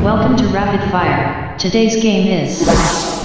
Welcome to Rapid Fire. Today's game is...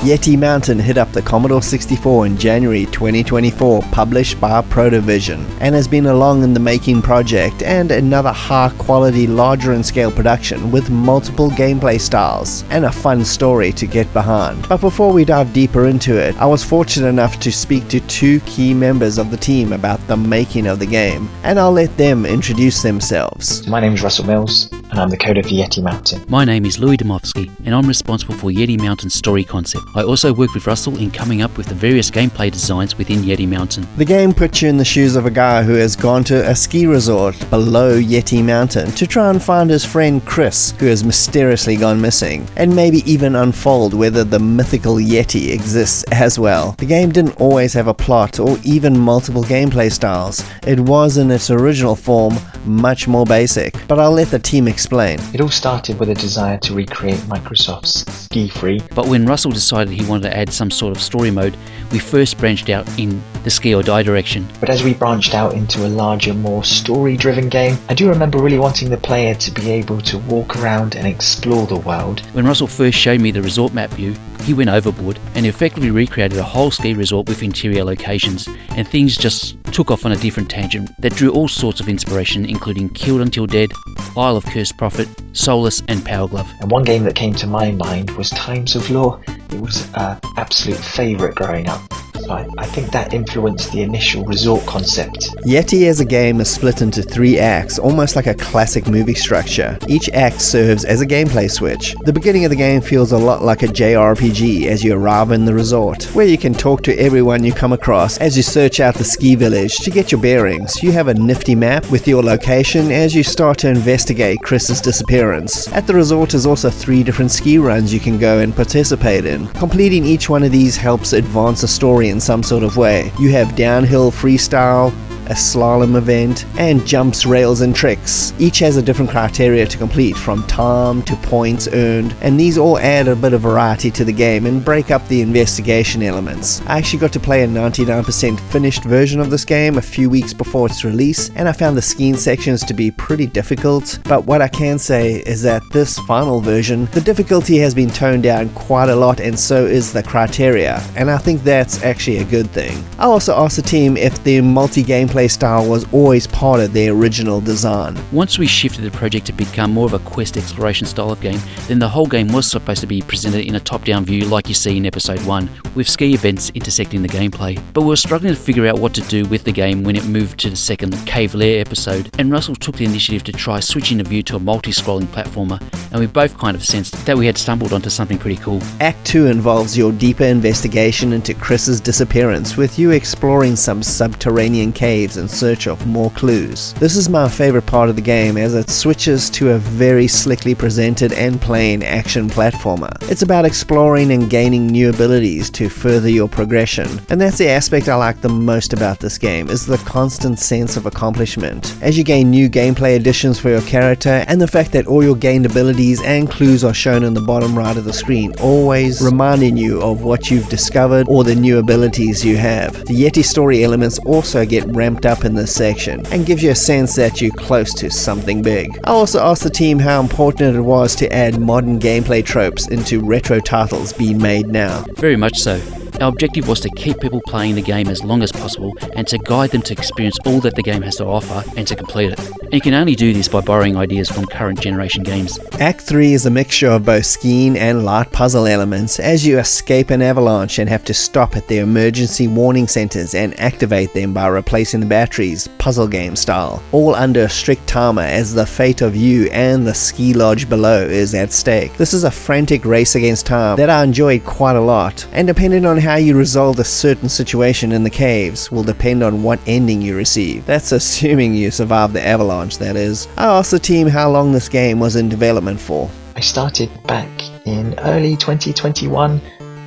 Yeti Mountain hit up the Commodore 64 in January 2024, published by Protovision, and has been a long in the making project and another high-quality, larger-in-scale production with multiple gameplay styles and a fun story to get behind. But before we dive deeper into it, I was fortunate enough to speak to two key members of the team about the making of the game, and I'll let them introduce themselves. My name is Russell Mills, and I'm the coder for Yeti Mountain. My name is Louis Domovsky, and I'm responsible for Yeti Mountain's story concept. I also work with Russell in coming up with the various gameplay designs within Yeti Mountain. The game puts you in the shoes of a guy who has gone to a ski resort below Yeti Mountain to try and find his friend Chris, who has mysteriously gone missing, and maybe even unfold whether the mythical Yeti exists as well. The game didn't always have a plot or even multiple gameplay styles. It was in its original form much more basic, but I'll let the team explain. It all started with a desire to recreate Microsoft's Ski Free. But when Russell decided he wanted to add some sort of story mode, we first branched out in the ski or die direction. But as we branched out into a larger, more story-driven game, I do remember really wanting the player to be able to walk around and explore the world. When Russell first showed me the resort map view, he went overboard and effectively recreated a whole ski resort with interior locations, and things just took off on a different tangent that drew all sorts of inspiration, including Killed Until Dead, Isle of Cursed Prophet, Soulless and Power Glove. And one game that came to my mind was Times of Law. It was an absolute favourite growing up. I think that influenced the initial resort concept. Yeti as a game is split into 3 acts, almost like a classic movie structure. Each act serves as a gameplay switch. The beginning of the game feels a lot like a JRPG as you arrive in the resort, where you can talk to everyone you come across as you search out the ski village to get your bearings. You have a nifty map with your location as you start to investigate Chris's disappearance. At the resort is also 3 different ski runs you can go and participate in. Completing each one of these helps advance the story in some sort of way. You have downhill freestyle, a slalom event, and jumps, rails, and tricks. Each has a different criteria to complete, from time to points earned, and these all add a bit of variety to the game and break up the investigation elements. I actually got to play a 99% finished version of this game a few weeks before its release, and I found the skiing sections to be pretty difficult, but what I can say is that this final version, the difficulty has been toned down quite a lot, and so is the criteria, and I think that's actually a good thing. I also asked the team if the multi-gameplay style was always part of their original design. Once we shifted the project to become more of a quest exploration style of game, then the whole game was supposed to be presented in a top-down view like you see in episode 1, with ski events intersecting the gameplay. But we were struggling to figure out what to do with the game when it moved to the second Cave Lair episode, and Russell took the initiative to try switching the view to a multi-scrolling platformer, and we both kind of sensed that we had stumbled onto something pretty cool. Act 2 involves your deeper investigation into Chris's disappearance, with you exploring some subterranean caves in search of more clues. This is my favorite part of the game as it switches to a very slickly presented and plain action platformer. It's about exploring and gaining new abilities to further your progression, and that's the aspect I like the most about this game, is the constant sense of accomplishment as you gain new gameplay additions for your character, and the fact that all your gained abilities and clues are shown in the bottom right of the screen, always reminding you of what you've discovered or the new abilities you have. The Yeti story elements also get ramped up in this section and gives you a sense that you're close to something big. I also asked the team how important it was to add modern gameplay tropes into retro titles being made now. Very much so. Our objective was to keep people playing the game as long as possible and to guide them to experience all that the game has to offer and to complete it. And you can only do this by borrowing ideas from current generation games. Act 3 is a mixture of both skiing and light puzzle elements as you escape an avalanche and have to stop at the emergency warning centers and activate them by replacing the batteries, puzzle game style, all under a strict timer as the fate of you and the ski lodge below is at stake. This is a frantic race against time that I enjoyed quite a lot, and depending on how you resolve a certain situation in the caves will depend on what ending you receive. That's assuming you survive the avalanche, that is. I asked the team how long this game was in development for. I started back in early 2021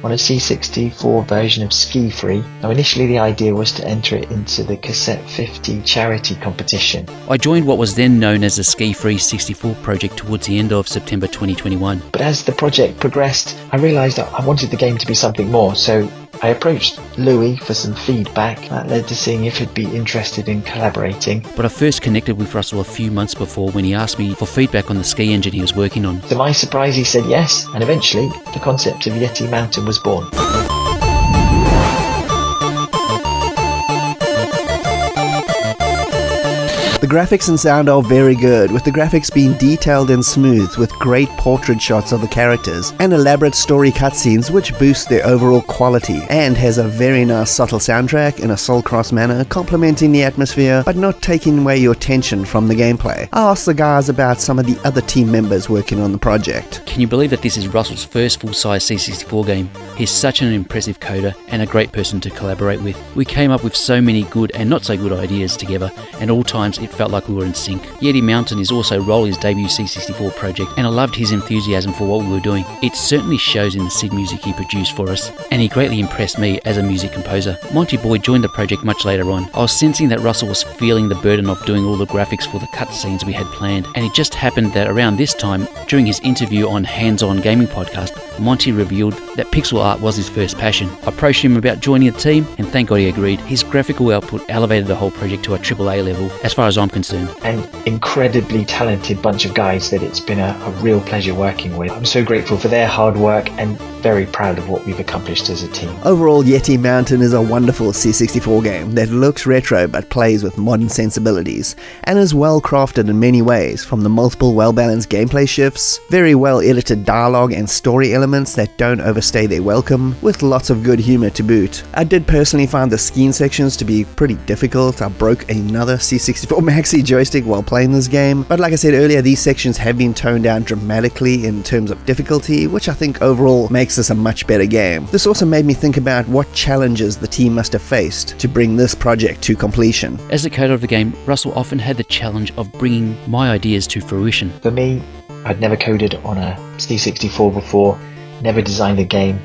on a C64 version of Ski Free. Now initially the idea was to enter it into the Cassette 50 charity competition. I joined what was then known as the Ski Free 64 project towards the end of September 2021. But as the project progressed, I realised that I wanted the game to be something more, so I approached Louis for some feedback. That led to seeing if he'd be interested in collaborating. But I first connected with Russell a few months before when he asked me for feedback on the ski engine he was working on. To my surprise, he said yes, and eventually the concept of Yeti Mountain was born. The graphics and sound are very good, with the graphics being detailed and smooth, with great portrait shots of the characters, and elaborate story cutscenes which boost their overall quality, and has a very nice subtle soundtrack in a soul-cross manner, complementing the atmosphere, but not taking away your attention from the gameplay. I asked the guys about some of the other team members working on the project. Can you believe that this is Russell's first full-size C64 game? He's such an impressive coder and a great person to collaborate with. We came up with so many good and not so good ideas together, and all times it felt like we were in sync. Yeti Mountain is also Rolly's debut C64 project, and I loved his enthusiasm for what we were doing. It certainly shows in the SID music he produced for us, and he greatly impressed me as a music composer. Monty Boy joined the project much later on. I was sensing that Russell was feeling the burden of doing all the graphics for the cutscenes we had planned, and it just happened that around this time, during his interview on Hands On Gaming Podcast, Monty revealed that pixel art was his first passion. I approached him about joining the team, and thank God he agreed. His graphical output elevated the whole project to a AAA level, as far as I'm concerned. An incredibly talented bunch of guys that it's been a real pleasure working with. I'm so grateful for their hard work and very proud of what we've accomplished as a team. Overall, Yeti Mountain is a wonderful C64 game that looks retro but plays with modern sensibilities, and is well crafted in many ways, from the multiple well-balanced gameplay shifts, very well-edited dialogue and story elements that don't overstay their welcome, with lots of good humor to boot. I did personally find the skiing sections to be pretty difficult. I broke another C64 Maxi joystick while playing this game, but like I said earlier, these sections have been toned down dramatically in terms of difficulty, which I think overall makes this a much better game. This also made me think about what challenges the team must have faced to bring this project to completion. As the coder of the game, Russell often had the challenge of bringing my ideas to fruition. For me, I'd never coded on a C64 before, never designed a game,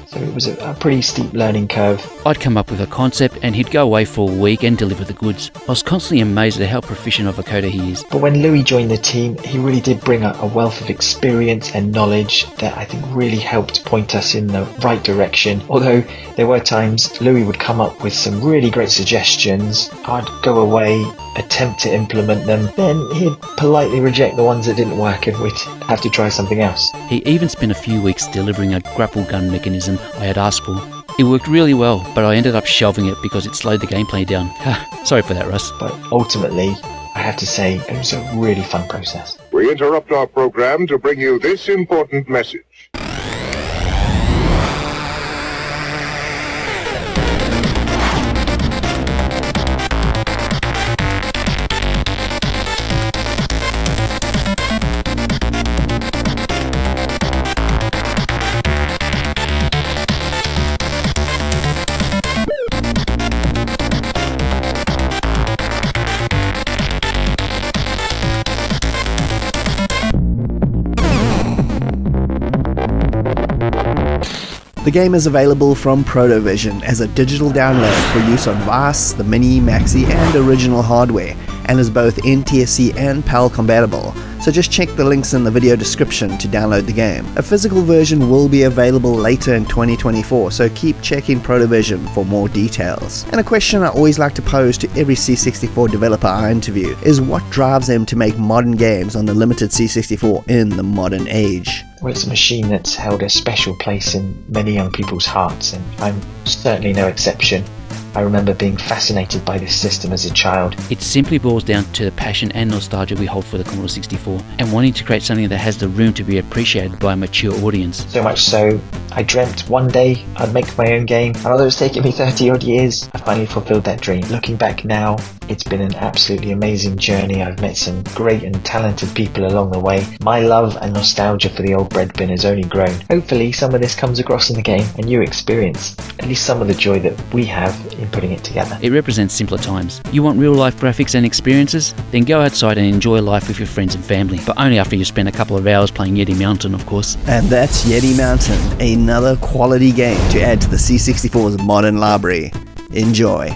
so it was a pretty steep learning curve. I'd come up with a concept and he'd go away for a week and deliver the goods. I was constantly amazed at how proficient of a coder he is. But when Louis joined the team, he really did bring a wealth of experience and knowledge that I think really helped point us in the right direction. Although there were times Louis would come up with some really great suggestions, I'd go away, attempt to implement them, then he'd politely reject the ones that didn't work and we'd have to try something else. He even spent a few weeks delivering a grapple gun mechanism I had asked for. It worked really well, but I ended up shelving it because it slowed the gameplay down. Sorry for that, Russ. But ultimately, I have to say, it was a really fun process. We interrupt our program to bring you this important message. The game is available from Protovision as a digital download for use on VAS, the Mini, Maxi and original hardware, and is both NTSC and PAL compatible, so just check the links in the video description to download the game. A physical version will be available later in 2024, so keep checking Protovision for more details. And a question I always like to pose to every C64 developer I interview is what drives them to make modern games on the limited C64 in the modern age? Well, it's a machine that's held a special place in many young people's hearts, and I'm certainly no exception. I remember being fascinated by this system as a child. It simply boils down to the passion and nostalgia we hold for the Commodore 64 and wanting to create something that has the room to be appreciated by a mature audience. So much so, I dreamt one day I'd make my own game, and although it's taken me 30 odd years, I finally fulfilled that dream. Looking back now, it's been an absolutely amazing journey. I've met some great and talented people along the way. My love and nostalgia for the old bread bin has only grown. Hopefully some of this comes across in the game and you experience at least some of the joy that we have in putting it together. It represents simpler times. You want real life graphics and experiences? Then go outside and enjoy life with your friends and family, but only after you spend a couple of hours playing Yeti Mountain, of course. And that's Yeti Mountain, another quality game to add to the C64's modern library. Enjoy.